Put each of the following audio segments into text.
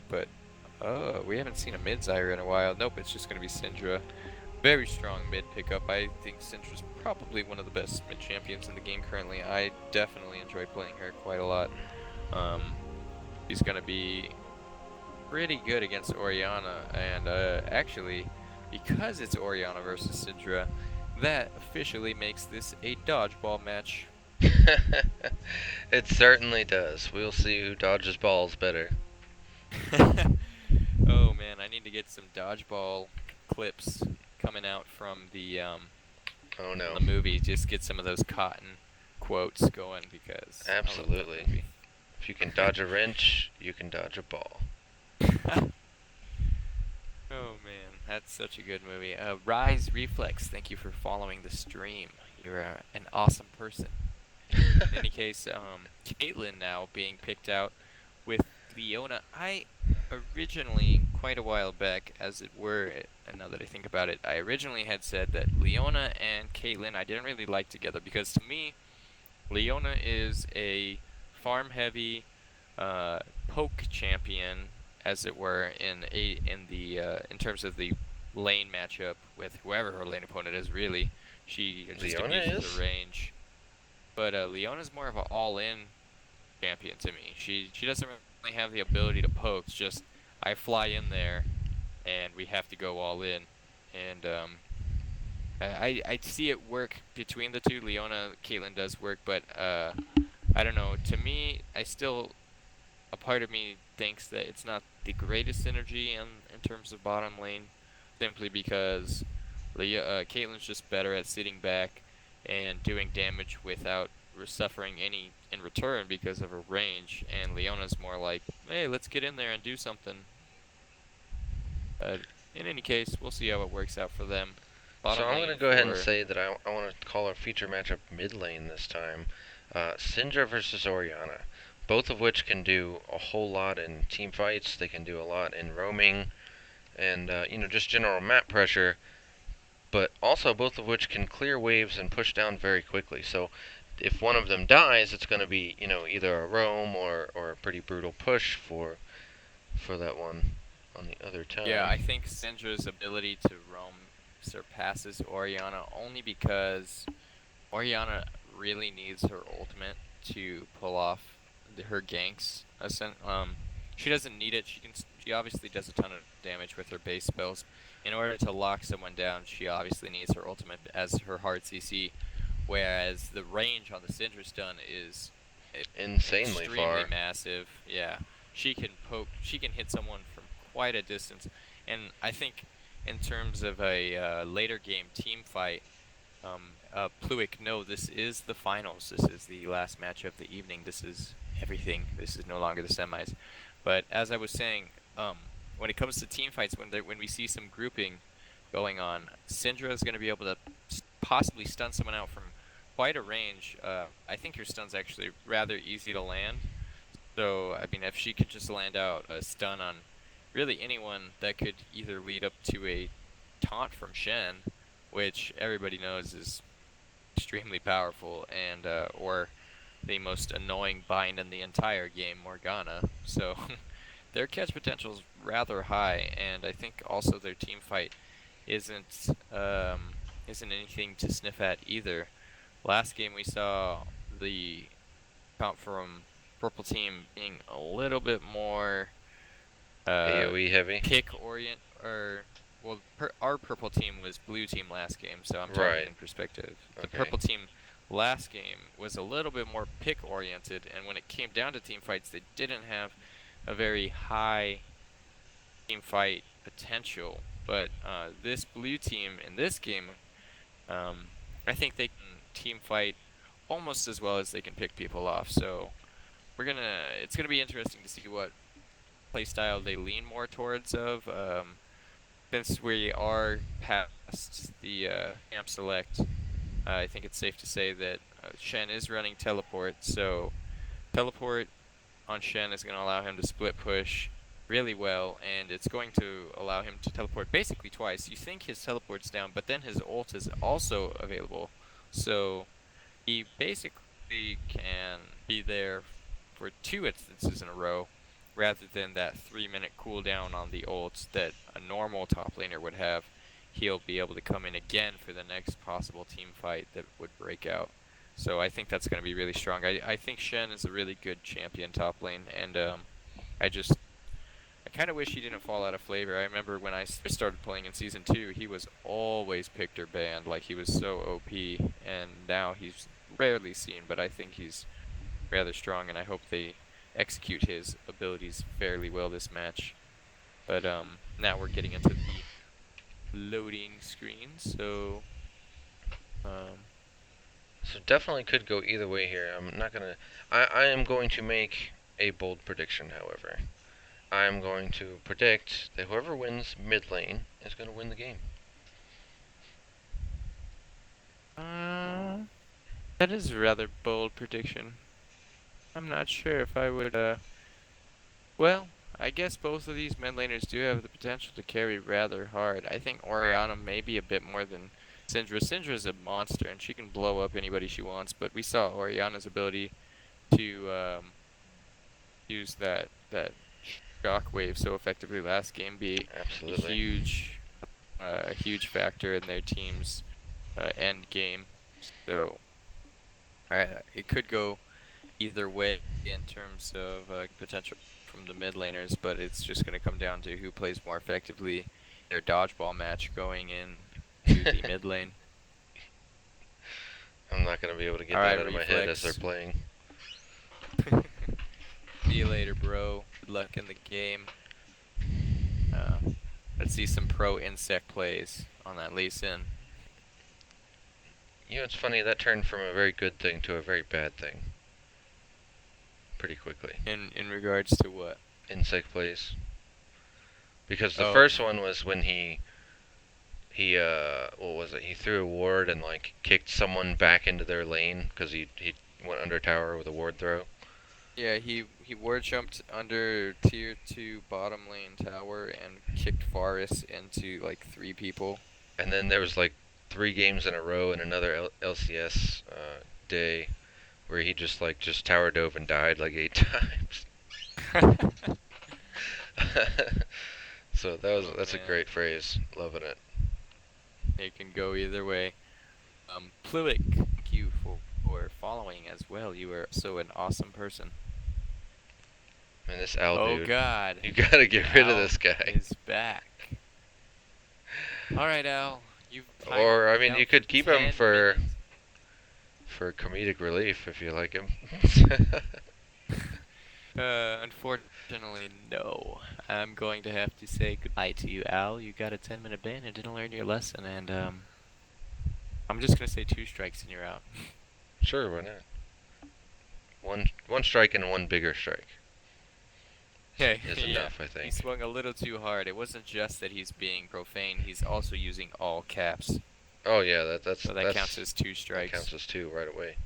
but we haven't seen a mid Zyra in a while. Nope, it's just going to be Syndra. Very strong mid pickup. I think Syndra's probably one of the best mid champions in the game currently. I definitely enjoy playing her quite a lot. She's going to be pretty good against Orianna, and actually, because it's Orianna versus Syndra, that officially makes this a dodgeball match. It certainly does. We'll see who dodges balls better. Oh man, I need to get some dodgeball clips coming out from the Oh no. movie. Just get some of those cotton quotes going because I love that Absolutely. movie. If you can dodge a wrench, you can dodge a ball. Oh man, that's such a good movie. Rize Reflex, thank you for following the stream. You're an awesome person. In any case, Caitlyn now being picked out with Leona. I originally, quite a while back, as it were, and now that I think about it, I originally had said that Leona and Caitlyn I didn't really like together because to me, Leona is a farm-heavy poke champion, as it were, in terms of the lane matchup with whoever her lane opponent is. Really, she just Leona abuses her is? range. But Leona's more of an all-in champion to me. She doesn't really have the ability to poke. It's just I fly in there, and we have to go all in. And I see it work between the two. Leona, Caitlyn does work, but I don't know. To me, a part of me thinks that it's not the greatest synergy in terms of bottom lane, simply because Caitlyn's just better at sitting back and doing damage without suffering any in return because of her range, and Leona's more like, hey, let's get in there and do something. But in any case, we'll see how it works out for them. So Bottom I'm going to lane go ahead and for say that I want to call our feature matchup mid lane this time. Syndra versus Orianna. Both of which can do a whole lot in team fights. They can do a lot in roaming and, just general map pressure. But also both of which can clear waves and push down very quickly. So if one of them dies, it's going to be, either a roam or a pretty brutal push for that one on the other yeah, time. I think Syndra's ability to roam surpasses Orianna only because Orianna really needs her ultimate to pull off her ganks. She doesn't need it. She obviously does a ton of damage with her base spells. In order to lock someone down, she obviously needs her ultimate as her hard CC. Whereas the range on the Syndra stun is Insanely extremely far. massive. Yeah, she can hit someone from quite a distance. And I think in terms of a later game team fight, Pluick, no, this is the finals. This is the last match of the evening. This is everything. This is no longer the semis. But as I was saying, when it comes to team fights, when we see some grouping going on, Syndra is going to be able to possibly stun someone out from quite a range. I think her stun's actually rather easy to land. So, I mean, if she could just land out a stun on really anyone, that could either lead up to a taunt from Shen, which everybody knows is extremely powerful, and or the most annoying bind in the entire game, Morgana. So their catch potential is rather high, and I think also their team fight isn't isn't anything to sniff at either. Last game we saw the comp from purple team being a little bit more AoE heavy. pick orient or well, our purple team was blue team last game, so I'm talking Right. in perspective. The Okay. purple team last game was a little bit more pick oriented, and when it came down to team fights, they didn't have a very high team fight potential. But this blue team in this game, I think they can team fight almost as well as they can pick people off. So it's gonna be interesting to see what playstyle they lean more towards of. Since we are past the camp select, I think it's safe to say that Shen is running teleport, so teleport on Shen is going to allow him to split push really well, and it's going to allow him to teleport basically twice. You think his teleport's down, but then his ult is also available, so he basically can be there for two instances in a row, rather than that 3-minute cooldown on the ults that a normal top laner would have, he'll be able to come in again for the next possible team fight that would break out. So I think that's going to be really strong. I think Shen is a really good champion top lane, and I just I kind of wish he didn't fall out of flavor. I remember when I started playing in Season 2, he was always picked or banned, like he was so OP, and now he's rarely seen, but I think he's rather strong, and I hope they execute his abilities fairly well this match. But now we're getting into the loading screen, so So definitely could go either way here. I'm not gonna. I am going to make a bold prediction, however. I am going to predict that whoever wins mid lane is going to win the game. that is a rather bold prediction. I'm not sure if I would. Well, I guess both of these mid laners do have the potential to carry rather hard. I think Orianna may be a bit more than Syndra. Syndra's a monster, and she can blow up anybody she wants, but we saw Orianna's ability to use that shockwave so effectively last game be Absolutely. a huge factor in their team's end game. So it could go either way in terms of potential from the mid laners, but it's just going to come down to who plays more effectively their dodgeball match going in to the mid lane. I'm not going to be able to get All that right, out of my head as they're Reflex. playing. See you later, bro. Good luck in the game. Let's see some pro insect plays on that Lee Sin. You know, it's funny, that turned from a very good thing to a very bad thing. Pretty quickly. In regards to what? Insect plays. Because the Oh, first one was when what was it? He threw a ward and like kicked someone back into their lane because he went under tower with a ward throw. yeah, he ward jumped under tier 2 bottom lane tower and kicked Forest into like 3 people. And then there was like 3 games in a row in another LCS day where he just tower dove and died like 8 times. So Oh that's a man, great phrase. Loving it. it can go either way. Pluick, thank you for following as well. You are so an awesome person. Man, this Al Oh dude. God, You gotta get rid of Al this guy. is back. All right, Al, you've timed Or I me mean, you out for could keep him 10 minutes. for comedic relief if you like him. Unfortunately, no. I'm going to have to say goodbye to you, Al. You got a 10-minute ban and didn't learn your lesson, and I'm just gonna say 2 strikes and you're out. Sure, why not? One strike and one bigger strike Okay, is yeah. enough, I He think. swung a little too hard. It wasn't just that he's being profane, he's also using all caps. Oh yeah, So that counts as 2 that strikes. counts as 2 right away.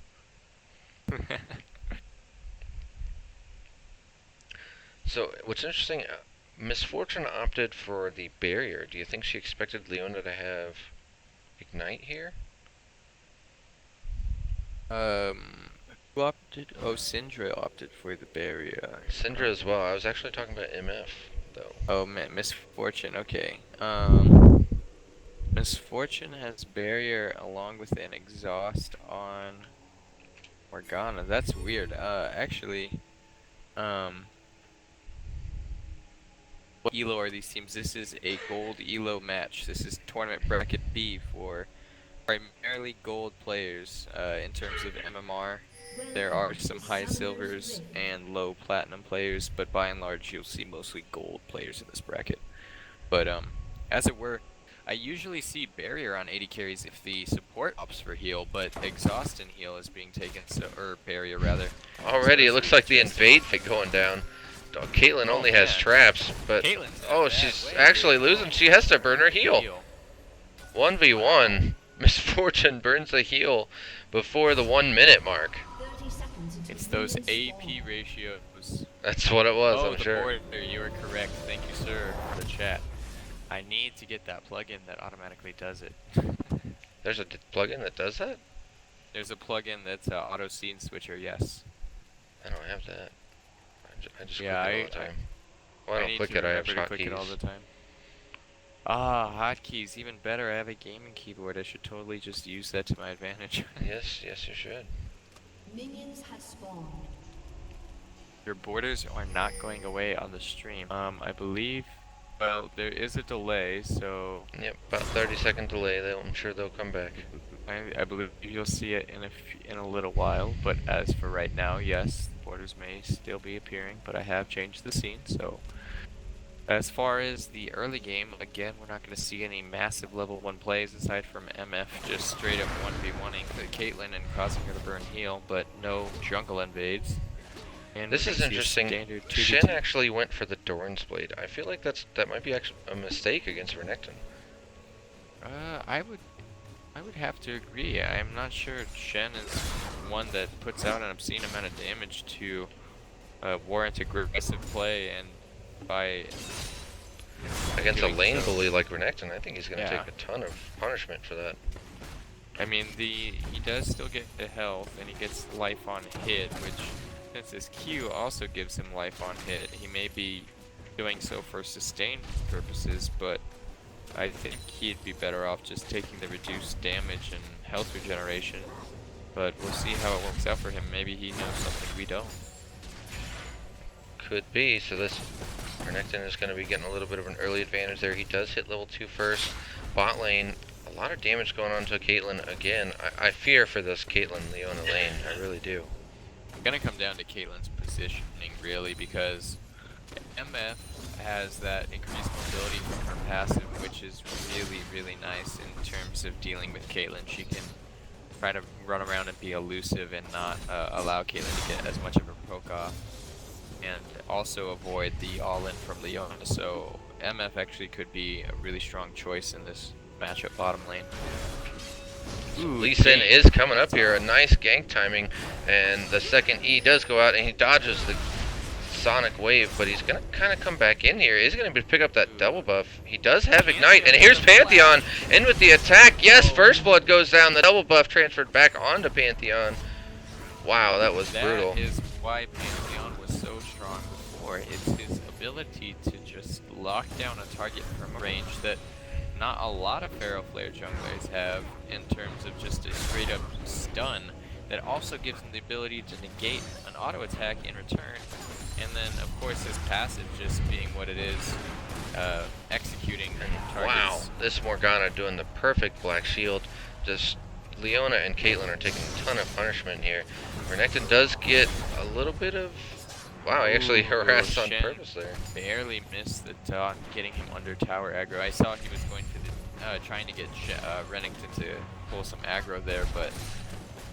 So what's interesting, Miss Fortune opted for the barrier. Do you think she expected Leona to have ignite here? Who opted? Oh, Syndra opted for the barrier. Syndra as well. I was actually talking about MF though. Oh man, Misfortune. Okay. Misfortune has barrier along with an exhaust on Morgana. That's weird. Actually, what elo are these teams? This is a gold elo match. This is tournament bracket B for primarily gold players. In terms of MMR, there are some high silvers and low platinum players, but by and large, you'll see mostly gold players in this bracket. But as it were, I usually see barrier on 80 carries if the support opts for heal, but exhaust and heal is being taken, or barrier rather. Already, it So looks that's like the really invade interesting. fight going down. Caitlyn Oh only has man, traps, but Caitlyn's in a oh, bad she's way actually here. losing. Oh, She has to burn her heal. heal. 1v1. Wow. Misfortune burns the heal before the 1 minute mark. It's those AP ratios. That's what it was, Oh, I'm the sure. border, you are correct. Thank you, sir, for the chat. I need to get that plugin that automatically does it. There's a plugin that does that? There's a plugin that's auto scene switcher, yes. I don't have that. I just Yeah, click it all the time. Well, I I don't need click to it, I have remember to click it all hotkeys. the time. Ah, hotkeys, even better. I have a gaming keyboard. I should totally just use that to my advantage. Yes, yes, you should. Minions have spawned. Your borders are not going away on the stream. I believe, well, there is a delay, so Yep, about 30-second delay. I'm sure they'll come back. I believe you'll see it in a little while. But as for right now, yes, the borders may still be appearing, but I have changed the scene, so. As far as the early game, again, we're not going to see any massive level 1 plays aside from MF just straight up 1v1ing the Caitlyn and causing her to burn heal, but no jungle invades. And This is interesting. Shen actually went for the Doran's Blade. I feel like that might be actually a mistake against Renekton. I would have to agree. I'm not sure Shen is one that puts out an obscene amount of damage to warrant aggressive play, and by against a lane bully like Renekton, I think he's going to Yeah. take a ton of punishment for that. I mean, he does still get the health, and he gets life on hit, which, since his Q also gives him life on hit, he may be doing so for sustained purposes, but I think he'd be better off just taking the reduced damage and health regeneration. But we'll see how it works out for him. Maybe he knows something we don't. Could be. So this Renekton is going to be getting a little bit of an early advantage there. He does hit level 2 first. Bot lane, a lot of damage going on to Caitlyn again. I fear for this Caitlyn Leona lane. I really do. It's gonna come down to Caitlyn's positioning, really, because MF has that increased mobility from her passive, which is really, really nice in terms of dealing with Caitlyn. She can try to run around and be elusive and not allow Caitlyn to get as much of a poke off, and also avoid the all-in from Leona. So MF actually could be a really strong choice in this matchup bottom lane. Lee Sin is coming up here, a nice gank timing, and the second E does go out and he dodges the Sonic Wave, but he's going to kind of come back in here. He's going to pick up that double buff. He does have Ignite, and here's Pantheon in with the attack. Yes, First Blood goes down. The double buff transferred back onto Pantheon. Wow, that was brutal. That is why Pantheon was so strong before. It's his ability to just lock down a target from a range that not a lot of Pharaoh Flare junglers have, in terms of just a straight up stun that also gives him the ability to negate an auto attack in return. And then, of course, his passive just being what it is, executing targets. Wow, this Morgana doing the perfect Black Shield. Just Leona and Caitlyn are taking a ton of punishment here. Renekton does get a little bit of... Wow, he actually harassed on purpose there. Barely missed the taunt, getting him under tower aggro. I saw he was going for the, trying to get Renekton to pull some aggro there, but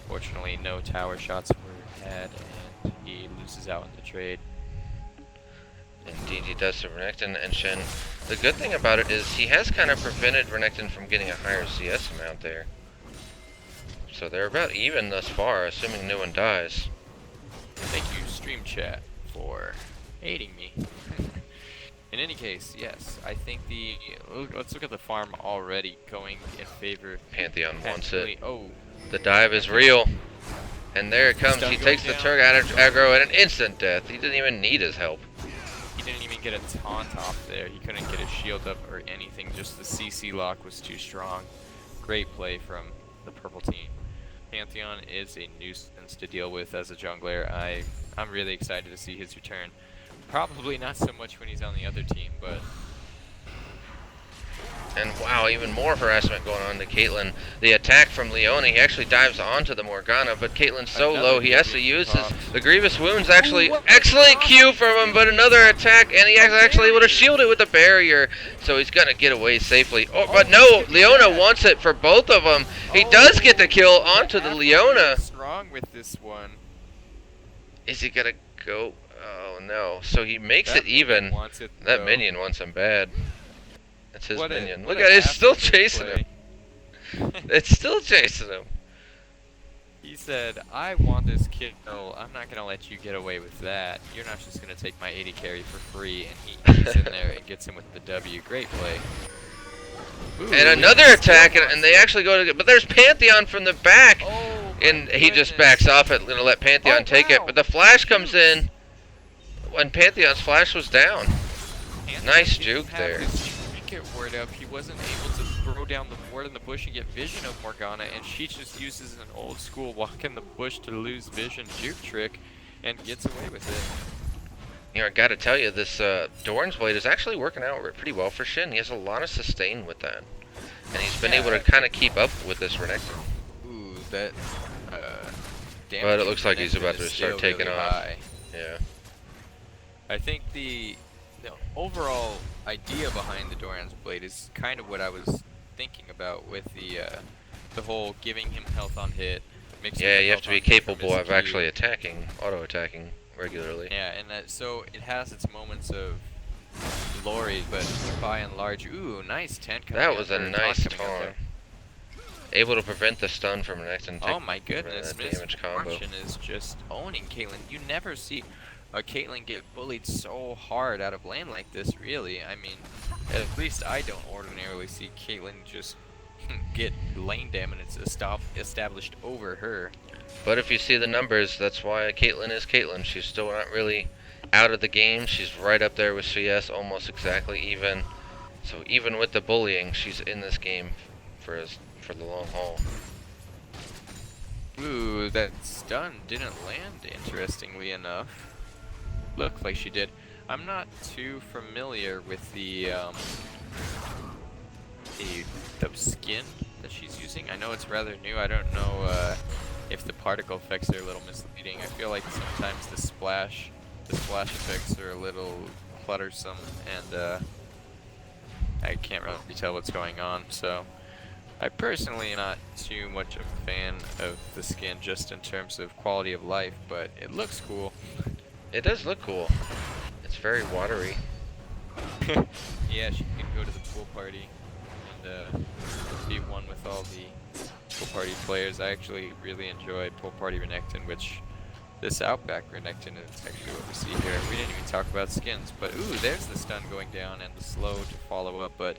fortunately no tower shots were had, and he loses out in the trade. Indeed, he does to Renekton and Shen. The good thing about it is he has kind of prevented Renekton from getting a higher CS amount there. So they're about even thus far, assuming no one dies. Thank you, Stream Chat, for aiding me. In any case, yes, I think let's look at the farm already going in favor. Pantheon wants it. Oh, the dive is real. And there it comes. He takes the Turk aggro at an instant death. He didn't even need his help. He didn't even get a taunt off there. He couldn't get his shield up or anything. Just the CC lock was too strong. Great play from the purple team. Pantheon is a nuisance to deal with as a jungler. I'm really excited to see his return. Probably not so much when he's on the other team, but... And wow, even more harassment going on to Caitlyn. The attack from Leona, he actually dives onto the Morgana, but Caitlyn's so low, he has to use the Grievous Wounds. Actually, excellent Q from him, but another attack, and he actually able to shield it with the barrier, so he's gonna get away safely. Oh, but no, Leona wants it for both of them. He does get the kill onto the Leona. What's wrong with this one? Is he gonna go? Oh no, so he makes it even. That minion wants him bad. That's his minion. Look at it, it's still chasing him. It's still chasing him. He said, I want this kill. No, I'm not going to let you get away with that. You're not just going to take my 80 carry for free. And he's in there and gets him with the W. Great play. Ooh, and another attack, and they actually go to... But there's Pantheon from the back. Oh, and he just backs off it, going to let Pantheon take it. But the flash comes in. when Pantheon's flash was down. Pantheon Nice didn't juke have there. his trinket ward up. He wasn't able to throw down the ward in the bush and get vision of Morgana, and she just uses an old school walk in the bush to lose vision juke trick and gets away with it. You know, I gotta tell you, this Doran's Blade is actually working out pretty well for Shin. He has a lot of sustain with that. And he's been able to kind of keep up with this Renekton. Ooh, that damage. But it looks like he's about to is start still taking really off. high. Yeah. I think the overall idea behind the Doran's Blade is kind of what I was thinking about with the whole giving him health on hit. Mixing Yeah, the you have health to be on hit from capable his of Q. actually attacking, auto-attacking regularly. Yeah, and so it has its moments of glory, but by and large, ooh, nice tent coming That up, was a or nice taunt coming up taunt. there. Able to prevent the stun from Renekton. Oh my goodness, Miss damage combo. Fortune is just owning Caitlyn. You never see a Caitlyn get bullied so hard out of lane like this, really. I mean, at least I don't ordinarily see Caitlyn just get lane damage established over her. But if you see the numbers, that's why Caitlyn is Caitlyn. She's still not really out of the game. She's right up there with CS, almost exactly even. So even with the bullying, she's in this game for the long haul. Ooh, that stun didn't land, interestingly enough. Looked like she did. I'm not too familiar with the skin that she's using. I know it's rather new. I don't know if the particle effects are a little misleading. I feel like sometimes the splash effects are a little cluttersome, and I can't really tell what's going on. So I personally am not too much of a fan of the skin, just in terms of quality of life, but it looks cool. It does look cool. It's very watery. Yeah, she can go to the pool party and be one with all the pool party players. I actually really enjoy pool party Renekton, which this Outback Renekton is actually what we see here. We didn't even talk about skins, but ooh, there's the stun going down and the slow to follow up, but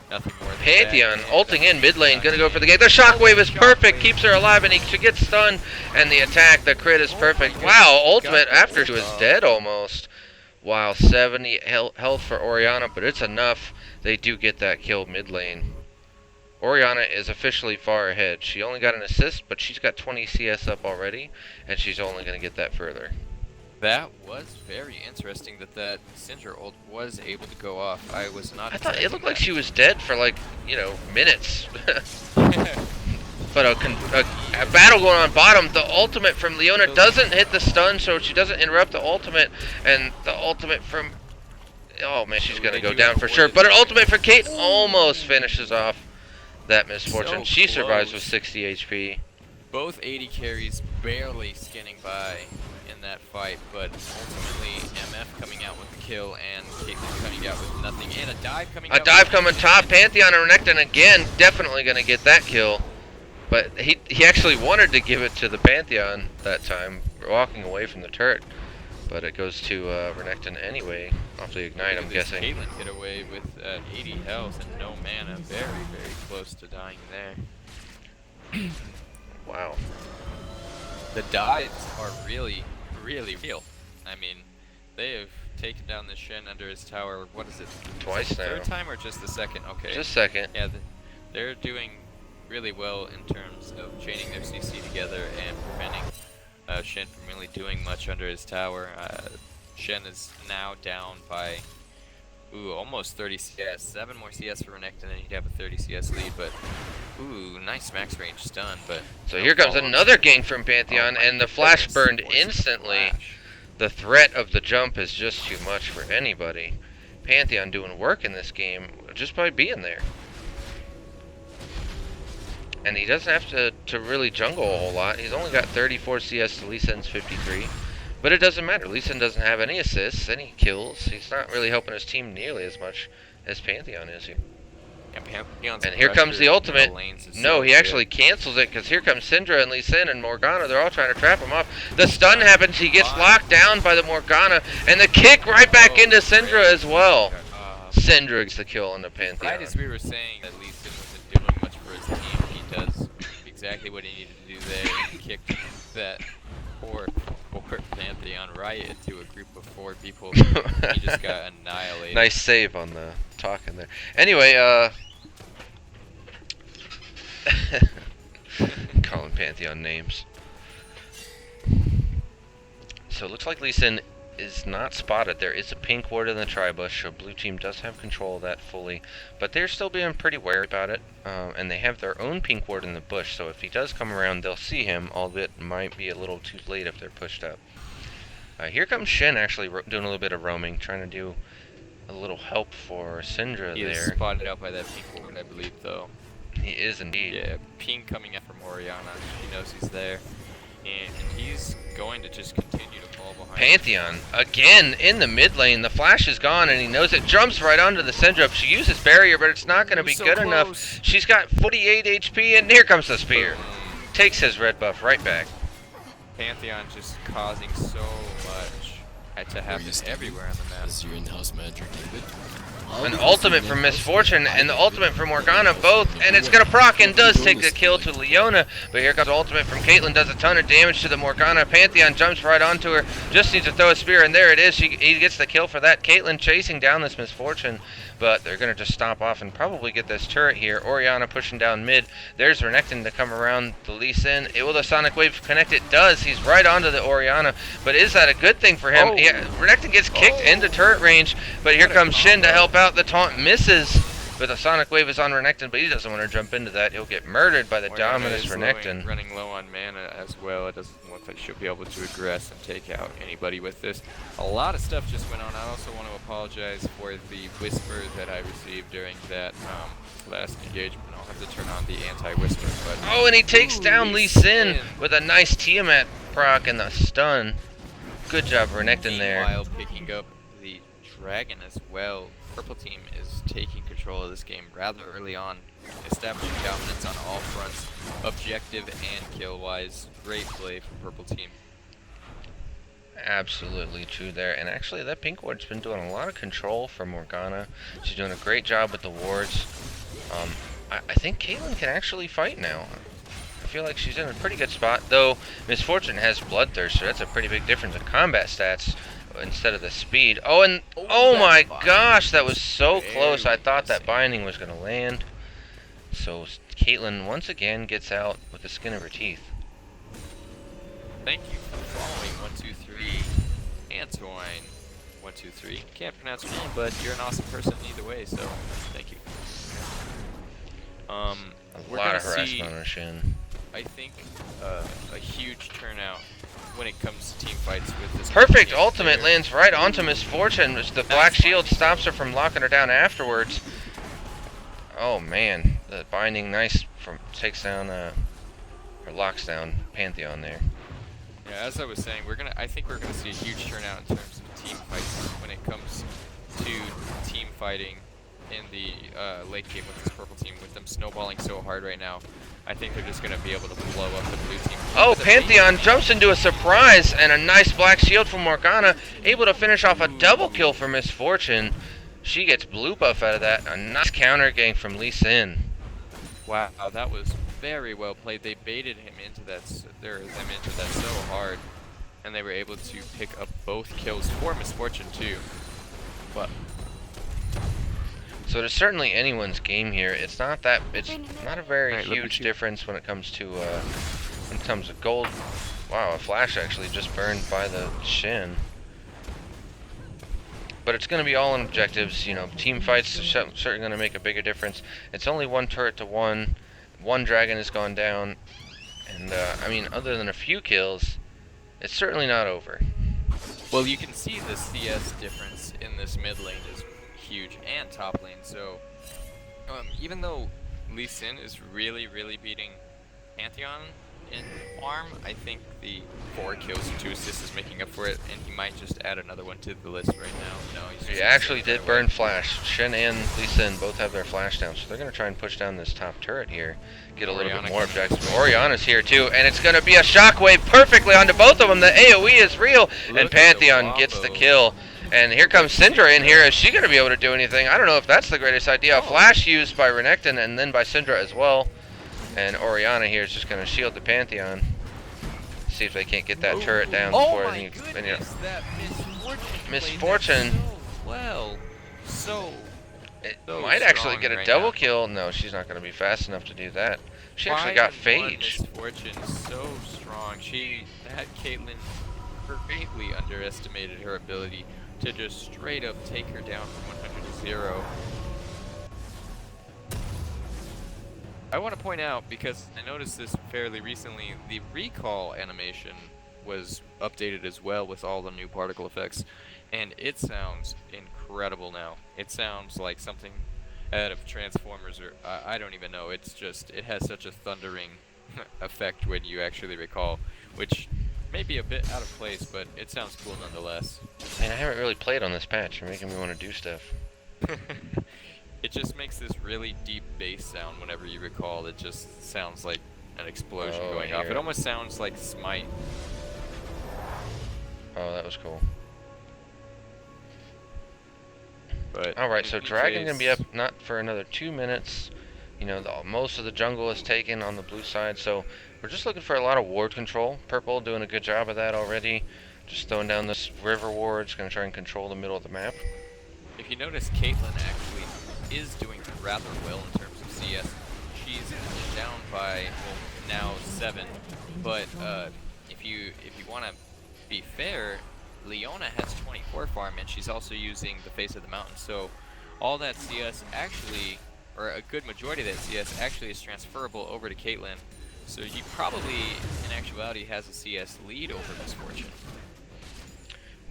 nothing more than Pantheon that. ulting in mid lane, gonna go for the gate. The shockwave is perfect, keeps her alive, and she gets stunned. And the attack, the crit is perfect. Wow, ultimate after she was dead almost. Wow, 70 health for Orianna, but it's enough. They do get that kill mid lane. Orianna is officially far ahead. She only got an assist, but she's got 20 CS up already, and she's only gonna get that further. That was very interesting that Syndra ult was able to go off. I was not. I thought it looked like she was dead for like, you know, minutes. But a battle going on bottom. The ultimate from Leona doesn't hit the stun, so she doesn't interrupt the ultimate. And the ultimate from... Oh man, she's gonna go down for sure. But an ultimate for Kate almost finishes off that misfortune. So She survives with close. 60 HP. Both 80 carries barely skinning by in that fight, but ultimately MF coming out with the kill and Caitlyn coming out with nothing, and a dive coming out. A dive coming top. Pantheon and Renekton again, definitely gonna get that kill. But he actually wanted to give it to the Pantheon that time, walking away from the turret. But it goes to Renekton anyway, off the ignite, I'm guessing. Caitlyn get away with 80 health and no mana, very, very close to dying there. Wow. The dives are really, really real. I mean, they have taken down the Shen under his tower, what is it? Twice now. Third time or just the second? Okay. Just second. Yeah, they're doing really well in terms of chaining their CC together and preventing Shen from really doing much under his tower. Shen is now down by almost 30 CS. 7 more CS for Renekton and he'd have a 30 CS lead, but nice max range stun, but So here comes another gank from Pantheon, and the flash burned instantly. The threat of the jump is just too much for anybody. Pantheon doing work in this game just by being there. And he doesn't have to really jungle a whole lot. He's only got 34 CS to Lee Sin's 53. But it doesn't matter. Lee Sin doesn't have any assists, any kills. He's not really helping his team nearly as much as Pantheon is here. And here comes the ultimate. No, he actually cancels it because here comes Syndra and Lee Sin and Morgana. They're all trying to trap him off. The stun happens. He gets locked down by the Morgana. And the kick right back into Syndra as well. Syndra gets the kill on the Pantheon. Right as we were saying that Lee Sin wasn't doing much for his team, he does exactly what he needed to do there. He kicked that poor 4 Pantheon right into a group of 4 people. He just got annihilated. Nice save on the talking there. Anyway, calling Pantheon names. So it looks like Lee Sin is not spotted. There is a pink ward in the tri-bush, so blue team does have control of that fully, but they're still being pretty wary about it, and they have their own pink ward in the bush, so if he does come around, they'll see him, albeit might be a little too late if they're pushed up. Here comes Shen actually doing a little bit of roaming, trying to do a little help for Syndra He is there. spotted out by that pink ward, I believe, though. He is indeed. Yeah, ping coming up from Oriana. She knows he's there. And he's going to just continue to fall behind. Pantheon, again, in the mid lane. The flash is gone, and he knows it. Jumps right onto the Syndra. She uses barrier, but it's not going to be So good close. enough. She's got 48 HP, and here comes the spear. Takes his red buff right back. Pantheon just causing so much to happen everywhere on the map. Is your in-house manager David? An ultimate from Misfortune and the ultimate from Morgana both, and it's gonna proc and does take the kill to Leona, but here comes the ultimate from Caitlyn, does a ton of damage to the Morgana. Pantheon jumps right onto her, just needs to throw a spear, and there it is. He gets the kill for that. Caitlyn chasing down this Misfortune, but they're gonna just stop off and probably get this turret here. Oriana pushing down mid. There's Renekton to come around the Lee Sin. Will the Sonic Wave connect? It does. He's right onto the Oriana, but is that a good thing for him? Oh. Yeah, Renekton gets kicked into turret range, but here comes Shin to help out. The taunt misses, but the Sonic Wave is on Renekton, but he doesn't want to jump into that. He'll get murdered by the Oriana Dominus is Renekton. running low on mana as well. It doesn't look like she'll be able to aggress and take out anybody with this. A lot of stuff just went on. I also want to apologize for the whisper that I received during that last engagement. I'll have to turn on the anti-whisper. But Oh, and he takes down Lee Sin Sin. with a nice Tiamat proc and the stun. Good job, Renekton there. Meanwhile, picking up the dragon as well. Purple team is taking control of this game rather early on, establishing dominance on all fronts, objective and kill-wise. Great play from Purple team. Absolutely true there. And actually, that pink ward's been doing a lot of control for Morgana. She's doing a great job with the wards. I think Caitlyn can actually fight now. I feel like she's in a pretty good spot, though Misfortune has Bloodthirster. That's a pretty big difference in combat stats instead of the speed. Oh, and oh my gosh, that was so close. I thought that binding was going to land. So Caitlyn once again gets out with the skin of her teeth. Thank you for following 123 Antoine 123. Can't pronounce your name, but you're an awesome person either way, so thank you. A We're lot gonna of harassment see, on her shin. I think, a huge turnout when it comes to team fights with this. Perfect team ultimate player. lands right onto Misfortune, which the Black Shield stops her from locking her down afterwards. Oh man, the binding nice takes down or locks down Pantheon there. Yeah, as I was saying, I think we're gonna see a huge turnout in terms of team fights when it comes to team fighting in the late game with this purple team. With them snowballing so hard right now, I think they're just gonna be able to blow up the blue team. Oh, Look at the Pantheon base. jumps into a surprise and a nice Black Shield from Morgana, able to finish off a double kill for Misfortune. She gets blue buff out of that. A nice counter gang from Lee Sin. Wow, that was very well played. They baited him into that, so hard, and they were able to pick up both kills for Misfortune too. But So it's certainly anyone's game here. It's not a very Alright, look huge at you. difference when it comes to gold. Wow, a flash actually just burned by the shin. But it's going to be all in objectives. You know, team fights are certainly going to make a bigger difference. It's only one turret to one. One dragon has gone down, and I mean, other than a few kills, it's certainly not over. well, you can see the CS difference in this mid lane is huge, and top lane. So even though Lee Sin is really beating Pantheon in farm, I think the 4 kills and 2 assists is making up for it, and he might just add another one to the list right now. No, he's He just actually gonna send it did burn away. flash. Shen and Lee Sin both have their flash down, so they're going to try and push down this top turret here. Get a little Oriana bit more coming objectives. this way. Oriana's here too, and it's going to be a shockwave perfectly onto both of them. The AoE is real, Look and at the Pantheon gets the wombo. kill. And here comes Syndra in here. Is she going to be able to do anything? I don't know if that's the greatest idea. A flash used by Renekton and then by Syndra as well. And Oriana here is just going to shield the Pantheon. See if they can't get that turret down Oh before my you goodness, that Misfortune. Misfortune. Played that so well. It So might actually strong get a right double now. kill. No, she's not going to be fast enough to do that. She actually got 5-1 phage. Misfortune, so strong. That Caitlyn greatly underestimated her ability to just straight up take her down from 100 to 0. I want to point out, because I noticed this fairly recently, the recall animation was updated as well with all the new particle effects, and it sounds incredible now. It sounds like something out of Transformers, or I don't even know. It's just, it has such a thundering effect when you actually recall, which may be a bit out of place, but it sounds cool nonetheless. Man, I haven't really played on this patch. You're making me want to do stuff. It just makes this really deep bass sound whenever you recall. It just sounds like an explosion Oh, going I off. hear It it. almost sounds like Smite. Oh, that was cool. But Alright, in so any Dragon gonna be case- up not for another 2 minutes. You know, most of the jungle is taken on the blue side, so we're just looking for a lot of ward control. Purple doing a good job of that already. Just throwing down this river ward. Just gonna try and control the middle of the map. If you notice, Caitlyn actually is doing rather well in terms of CS. She's down by, well, now 7. But if you want to be fair, Leona has 24 farm, and she's also using the face of the mountain. So all that CS actually, or a good majority of that CS actually is transferable over to Caitlyn. So he probably, in actuality, has a CS lead over Misfortune.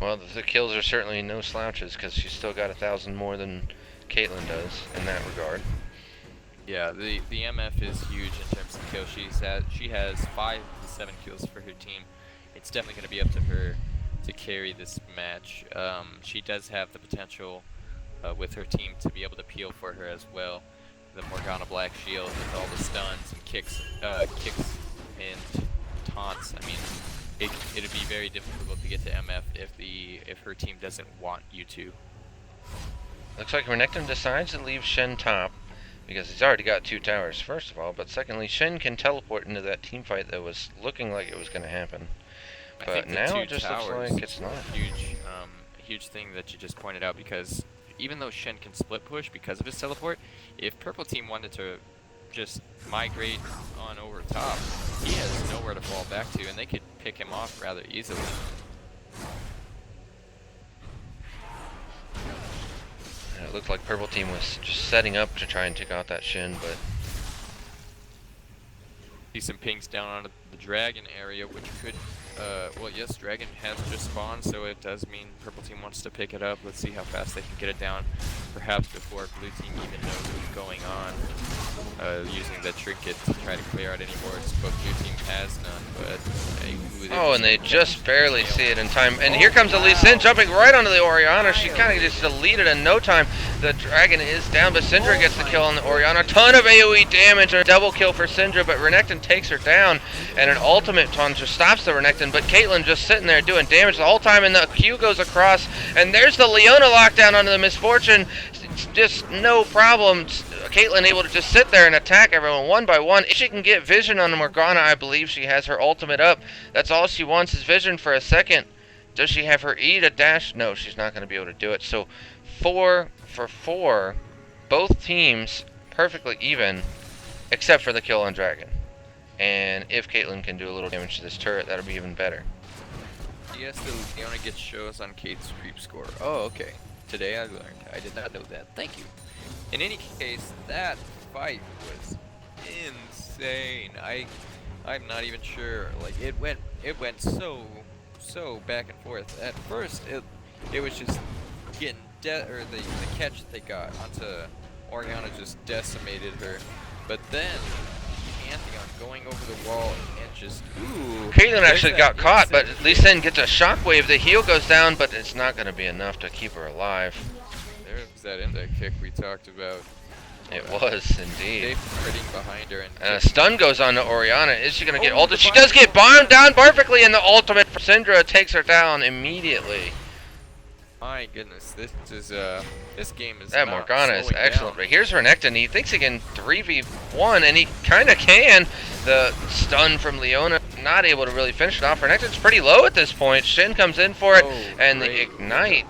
Well, the kills are certainly no slouches because she's still got 1,000 more than Caitlyn does in that regard. Yeah, the MF is huge in terms of kills. She has 5 to 7 kills for her team. It's definitely going to be up to her to carry this match. She does have the potential with her team to be able to peel for her as well. The Morgana Black Shield with all the stuns and kicks and taunts. I mean, it'd be very difficult to get to MF if her team doesn't want you to. Looks like Renekton decides to leave Shen top because he's already got 2 towers, first of all, but secondly, Shen can teleport into that team fight that was looking like it was going to happen. I But think the now 2 it just looks towers like it's is not. a huge thing that you just pointed out, because even though Shen can split push because of his teleport, if Purple Team wanted to just migrate on over top, he has nowhere to fall back to, and they could pick him off rather easily. It looked like Purple Team was just setting up to try and take out that Shen, but See some pings down onto the Dragon area, which could, well, yes, Dragon has just spawned, so it does mean Purple Team wants to pick it up. Let's see how fast they can get it down, perhaps before Blue Team even knows what's going on, using the trinket to try to clear out any wards, but Blue Team has none, but... oh, and they just barely see it in time. And here comes Elise Sin jumping right onto the Orianna. She kind of just deleted in no time. The Dragon is down, but Syndra gets the kill on the Orianna. Ton of AoE damage, a double kill for Syndra, but Renekton takes her down, and an ultimate taunt just stops the Renekton, but Caitlyn just sitting there doing damage the whole time, and the Q goes across, and there's the Leona lockdown onto the Misfortune. It's just no problem. Caitlyn able to just sit there and attack everyone one by one. If she can get vision on Morgana, I believe she has her ultimate up. That's all she wants is vision for a second. Does she have her E to dash? No, she's not going to be able to do it. So 4 for 4, both teams perfectly even, except for the kill on Dragon. And if Caitlyn can do a little damage to this turret, that'll be even better. Yes, the Leona gets shows on Kate's creep score. Oh, okay. Today I learned. I did not know that. Thank you. In any case, that fight was insane. I'm not even sure. Like, it went so back and forth. At first, it was just getting the catch that they got onto Orianna just decimated her. But then Pantheon going over the wall and just Caitlyn actually got caught, but Lee Sin gets a shockwave. The heal goes down, but it's not going to be enough to keep her alive. There's that insect kick we talked about. It was indeed. Dave hurting behind her, And a stun goes on to Orianna. Is she going to get ulted? She does get bombed down perfectly, and the ultimate for Syndra takes her down immediately. My goodness, this game is That not Morgana is slowing excellent. down. But here's Renekton. He thinks he can 3v1, and he kind of can. The stun from Leona not able to really finish it off. Renekton's pretty low at this point. Shin comes in for it, Oh, and the great. Ignite.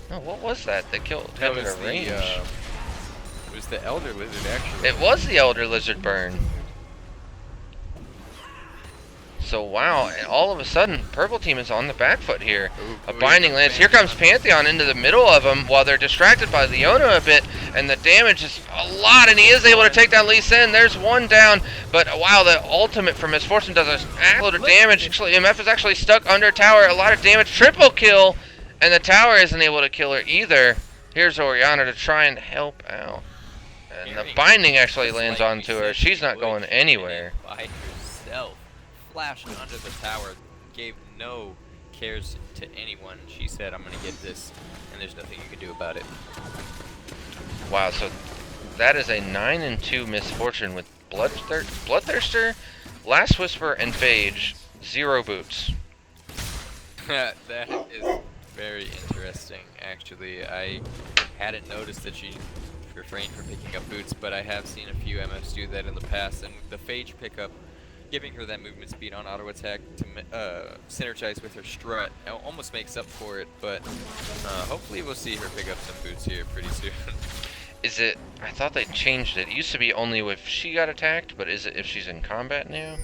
Oh, what was that? That killed That him was at a the, range. it was the Elder Lizard, actually. It was the Elder Lizard burn. So wow, and all of a sudden, purple team is on the back foot here. Ooh, A binding lance. Here comes Pantheon into the middle of them while they're distracted by Leona a bit, and the damage is a lot, and he is able to take down Lee Sin. There's one down, but wow, the ultimate from Misfortune does a load of damage. Actually, MF is actually stuck under tower. A lot of damage. Triple kill, and the tower isn't able to kill her either. Here's Orianna to try and help out. And the binding actually lands onto her. She's not going anywhere. By herself. Flashed under the tower, gave no cares to anyone. She said, I'm gonna get this, and there's nothing you can do about it. Wow, so that is a 9-2 Misfortune with Bloodthirster, Last Whisper, and Phage. 0 boots. That is very interesting, actually. I hadn't noticed that she refrained from picking up boots, but I have seen a few MFs do that in the past, and the Phage pickup, giving her that movement speed on auto attack to synergize with her strut, almost makes up for it, but hopefully we'll see her pick up some boots here pretty soon. Is it? I thought they changed it. It used to be only if she got attacked, but is it if she's in combat now?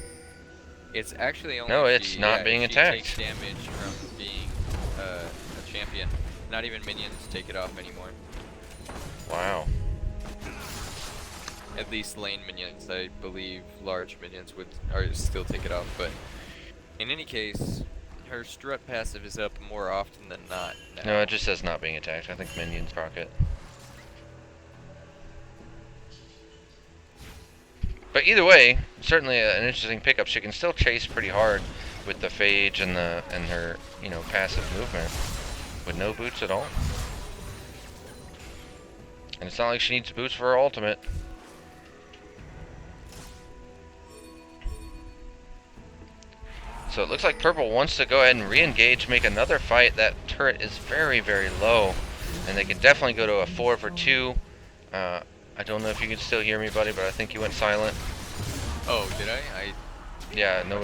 It's actually only No, if it's she, not being if attacked. She takes damage from being a champion. Not even minions take it off anymore. Wow. At least lane minions, I believe large minions would still take it off, but in any case, her strut passive is up more often than not now. No, it just says not being attacked. I think minions proc it. But either way, certainly an interesting pickup. She can still chase pretty hard with the Phage and her passive movement with no boots at all. And it's not like she needs boots for her ultimate. So it looks like purple wants to go ahead and re-engage, make another fight. That turret is very, very low, and they can definitely go to a 4 for 2. I don't know if you can still hear me, buddy, but I think you went silent. Oh, did I? Yeah, no.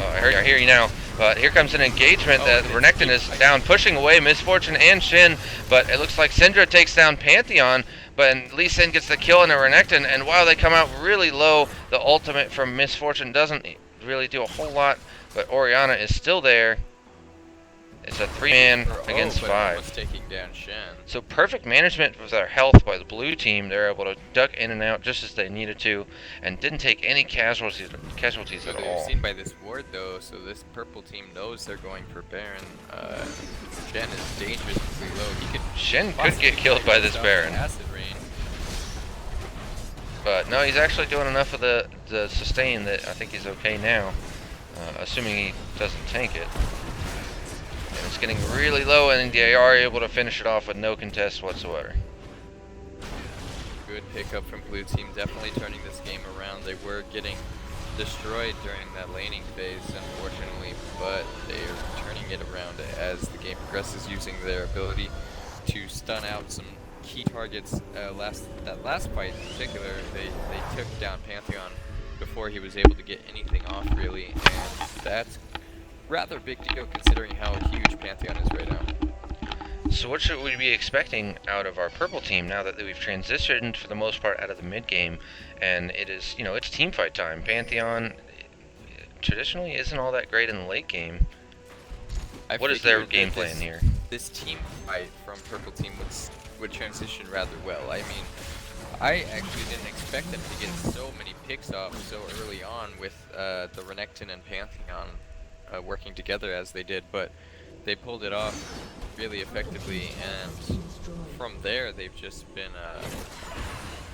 I hear you now. But here comes an engagement that Renekton is down, pushing away Misfortune and Shin. But it looks like Syndra takes down Pantheon, but Lee Sin gets the kill on a Renekton. And while they come out really low, the ultimate from Misfortune doesn't really do a whole lot. But Orianna is still there. It's a 3-man against 5. Almost taking down Shen. So perfect management with their health by the blue team. They're able to duck in and out just as they needed to, and didn't take any casualties So at they're all. seen by this ward though, so this purple team knows they're going for Baron. Shen is dangerously low. Shen could get killed by this Baron. Acid rain. But no, he's actually doing enough of the sustain that I think he's okay now, assuming he doesn't tank it. And it's getting really low, and they are able to finish it off with no contest whatsoever. Good pickup from blue team, definitely turning this game around. They were getting destroyed during that laning phase, unfortunately, but they're turning it around as the game progresses, using their ability to stun out some key targets. That last fight in particular, they took down Pantheon before he was able to get anything off, really, and that's rather big deal considering how huge Pantheon is right now. So what should we be expecting out of our purple team now that we've transitioned for the most part out of the mid game, and it is, it's team fight time. Pantheon traditionally isn't all that great in the late game. What is their game plan here? This team fight from purple team would transition rather well. I mean, I actually didn't expect them to get so many picks off so early on with the Renekton and Pantheon working together as they did, but they pulled it off really effectively, and from there they've just been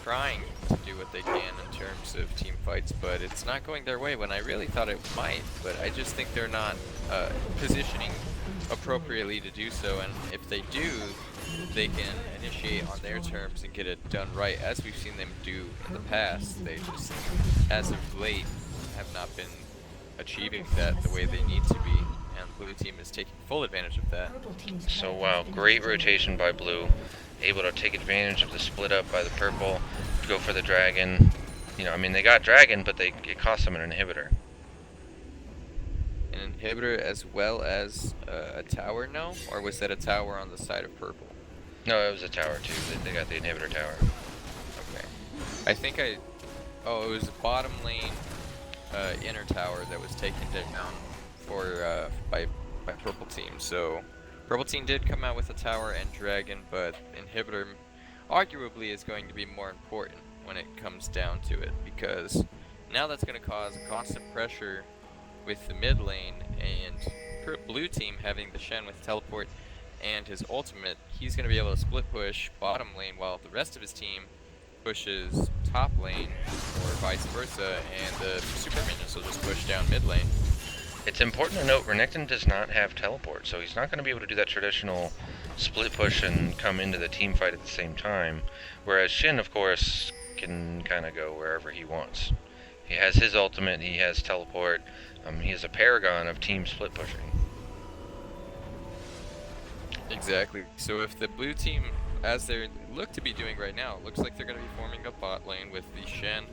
trying to do what they can in terms of team fights, but it's not going their way when I really thought it might. But I just think they're not positioning appropriately to do so, and if they do, they can initiate on their terms and get it done right, as we've seen them do in the past. They just, as of late, have not been achieving that the way they need to be, and blue team is taking full advantage of that. So wow, great rotation by blue, able to take advantage of the split up by the purple, go for the dragon. I mean, they got dragon, but it cost them an inhibitor. an inhibitor as well as a tower? No, or was that a tower on the side of purple? No, it was a tower too. They got the inhibitor tower. Okay. I think oh, it was a bottom lane inner tower that was taken down for by purple team. So purple team did come out with a tower and dragon, but inhibitor arguably is going to be more important when it comes down to it, because now that's going to cause a constant pressure with the mid lane, and blue team having the Shen with teleport and his ultimate, he's going to be able to split push bottom lane while the rest of his team pushes top lane, or vice versa, and the super minions will just push down mid lane. It's important to note Renekton does not have teleport, so he's not going to be able to do that traditional split push and come into the team fight at the same time, whereas Shin, of course, can kind of go wherever he wants. He has his ultimate, he has teleport, he is a paragon of team split pushing. Exactly. So if the blue team, as they look to be doing right now, it looks like they're going to be forming a bot lane with the Shen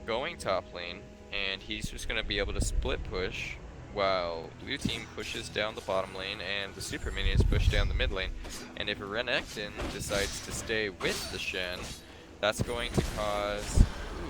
going top lane, and he's just going to be able to split push while blue team pushes down the bottom lane and the super minions push down the mid lane. And if Renekton decides to stay with the Shen, that's going to cause...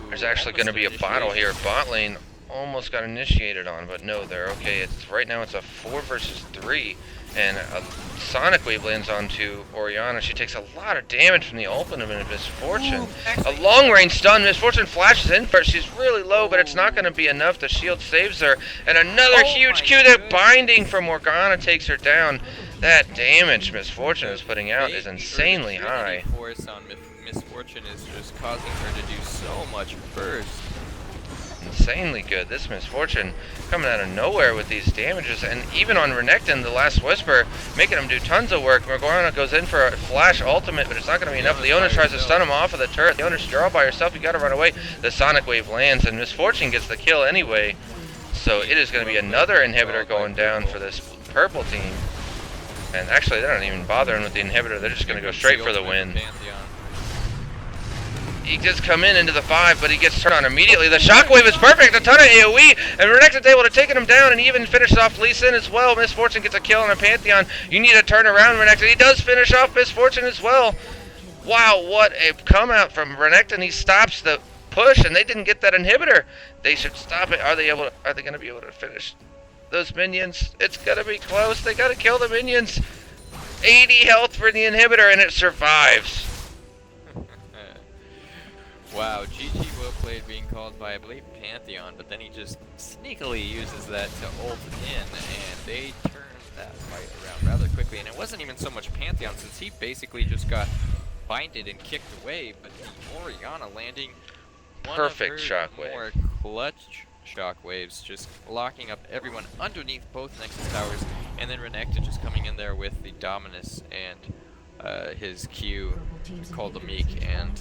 There's actually going to be a battle here. Bot lane almost got initiated on, but no, they're okay. Right now it's a 4 versus 3, and a Sonic Wave lands onto Orianna. She takes a lot of damage from the ultimate of Misfortune. A long-range stun. Misfortune flashes in first. She's really low, but it's not going to be enough. The shield saves her, and another huge Q. That binding from Morgana takes her down. That damage Misfortune is putting out is insanely high. Force on Misfortune is just causing her to do so much burst. Insanely good. This Misfortune coming out of nowhere with these damages, and even on Renekton, the last Whisper, making him do tons of work. Morgana goes in for a flash ultimate, but it's not going to be enough. Leona tries to stun him off of the turret. Leona's you're all by yourself, you got to run away. The Sonic Wave lands, and Misfortune gets the kill anyway. So it is going to be another inhibitor going down for this purple team. And actually, they're not even bothering with the inhibitor. They're just going to go straight for the win. He just come into the 5, but he gets turned on immediately. The shockwave is perfect, a ton of AoE, and Renekton's able to take him down and even finish off Lee Sin as well. Misfortune gets a kill on a Pantheon. You need to turn around Renekton. He does finish off Misfortune as well. Wow, what a come out from Renekton. He stops the push, and they didn't get that inhibitor. They should stop it. Are they going to be able to finish those minions? It's going to be close. They got to kill the minions. 80 health for the inhibitor, and it survives. Wow, GG well played being called by, I believe, Pantheon, but then he just sneakily uses that to ult in, and they turn that fight around rather quickly. And it wasn't even so much Pantheon, since he basically just got binded and kicked away, but the Orianna landing perfect shockwave. More clutch shockwaves, just locking up everyone underneath both Nexus towers, and then Renekton just coming in there with the Dominus and his Q called the Meek, and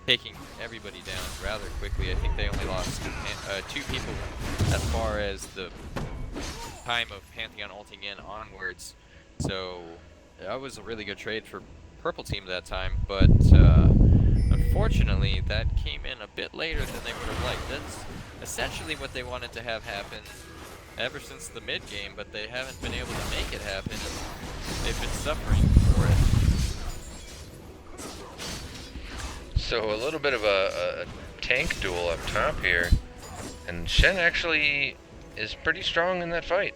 taking everybody down rather quickly. I think they only lost 2 people as far as the time of Pantheon ulting in onwards. So that was a really good trade for purple team that time, but unfortunately that came in a bit later than they would have liked. That's essentially what they wanted to have happen ever since the mid game, but they haven't been able to make it happen. They've been suffering for it. So a little bit of a tank duel up top here, and Shen actually is pretty strong in that fight,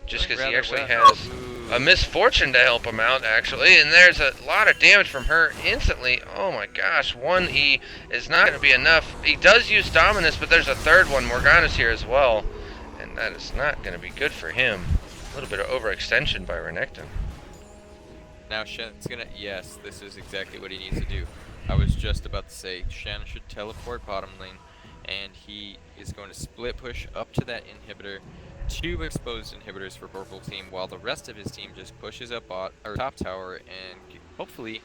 just because he actually has a Misfortune to help him out actually, and there's a lot of damage from her instantly. Oh my gosh, 1E is not going to be enough. He does use Dominus, but there's a third one. Morgana's here as well, and that is not going to be good for him. A little bit of overextension by Renekton. Now Shen's gonna, yes, this is exactly what he needs to do. I was just about to say, Shen should teleport bottom lane, and he is going to split push up to that inhibitor, 2 exposed inhibitors for purple team, while the rest of his team just pushes up top tower and hopefully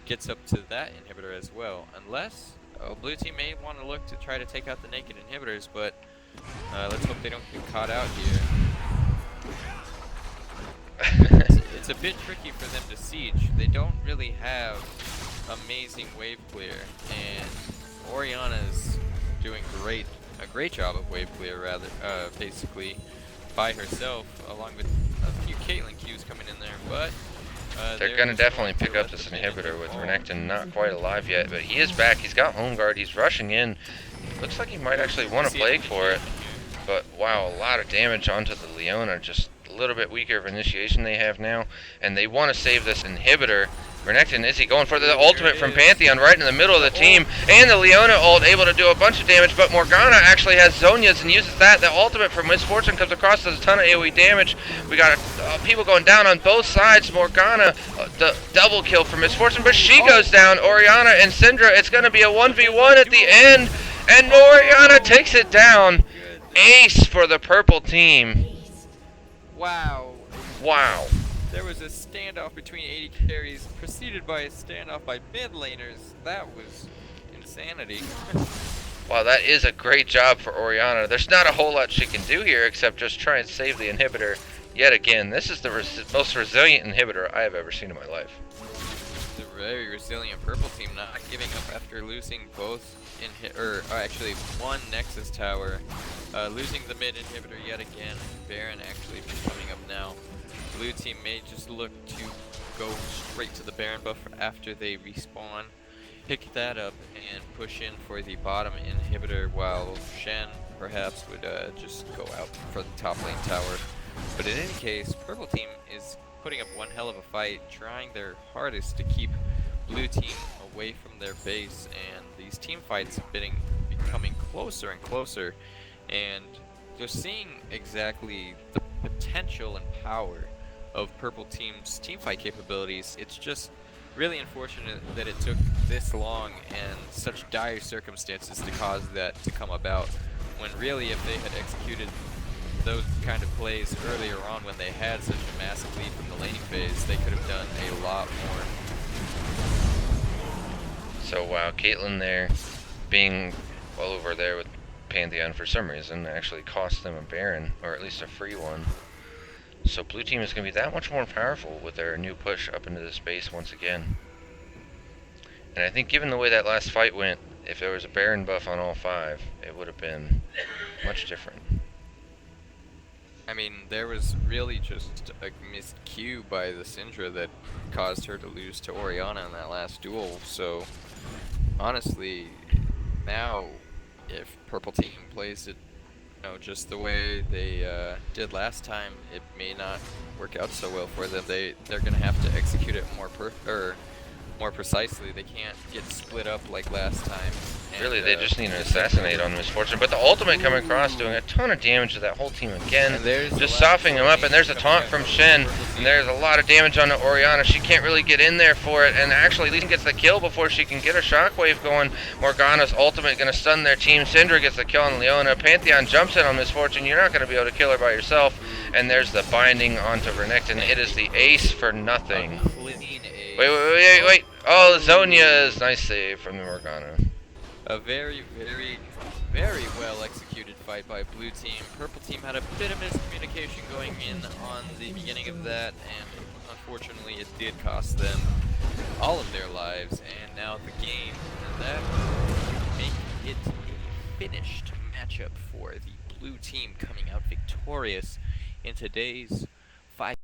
gets up to that inhibitor as well. Unless, blue team may want to look to try to take out the naked inhibitors, but let's hope they don't get caught out here. It's a bit tricky for them to siege. They don't really have amazing wave clear, and Orianna's doing a great job of wave clear, rather basically by herself, along with a few Caitlyn Qs coming in there, but They're going to definitely pick up this inhibitor with Renekton not quite alive yet, but he is back. He's got home guard. He's rushing in. Looks like he might actually want to plague for it. But wow, a lot of damage onto the Leona. Just a little bit weaker of initiation they have now. And they want to save this inhibitor. Renekton, is he going for the ultimate from Pantheon right in the middle of the team? And the Leona ult able to do a bunch of damage, but Morgana actually has Zhonya's and uses that. The ultimate from Misfortune comes across, does a ton of AoE damage. We got people going down on both sides. Morgana, the double kill from Misfortune, but she goes down. Orianna and Syndra, it's going to be a 1v1 at the end. And Orianna takes it down. Ace for the purple team. Wow. Wow. There was a standoff between AD carries, preceded by a standoff by mid laners. That was insanity. Wow, that is a great job for Orianna. There's not a whole lot she can do here except just try and save the inhibitor. Yet again, this is the most resilient inhibitor I have ever seen in my life. The very resilient purple team not giving up after losing both actually one Nexus tower, losing the mid inhibitor yet again. Baron actually coming up now. Blue team may just look to go straight to the Baron buff after they respawn, pick that up and push in for the bottom inhibitor, while Shen perhaps would just go out for the top lane tower. But in any case, purple team is putting up one hell of a fight, trying their hardest to keep blue team away from their base, and these team fights have been becoming closer and closer, and they're seeing exactly the potential and power of purple team's teamfight capabilities. It's just really unfortunate that it took this long and such dire circumstances to cause that to come about, when really if they had executed those kind of plays earlier on when they had such a massive lead from the laning phase, they could have done a lot more. So wow, Caitlyn there being well over there with Pantheon for some reason actually cost them a Baron, or at least a free one. So blue team is going to be that much more powerful with their new push up into the space once again. And I think given the way that last fight went, if there was a Baron buff on all 5, it would have been much different. I mean, there was really just a missed Q by the Syndra that caused her to lose to Orianna in that last duel. So honestly, now if purple team plays it, just the way they did last time, it may not work out so well for them. They're gonna have to execute it more precisely. They can't get split up like last time. And, really, they just need to assassinate on Misfortune. But the ultimate coming across, doing a ton of damage to that whole team again. Just softening them up, and there's a taunt from Shen. And there's a lot of damage on Orianna. She can't really get in there for it. And actually, Lee gets the kill before she can get a shockwave going. Morgana's ultimate going to stun their team. Syndra gets the kill on Leona. Pantheon jumps in on Misfortune. You're not going to be able to kill her by yourself. And there's the binding onto Renekton. It is the ace for nothing. Wait. Oh, Zhonya's nice save from the Morgana. A very, very, very well executed fight by blue team. Purple team had a bit of miscommunication going in on the beginning of that, and unfortunately it did cost them all of their lives, and now the game, and that will make it a finished matchup for the blue team, coming out victorious in today's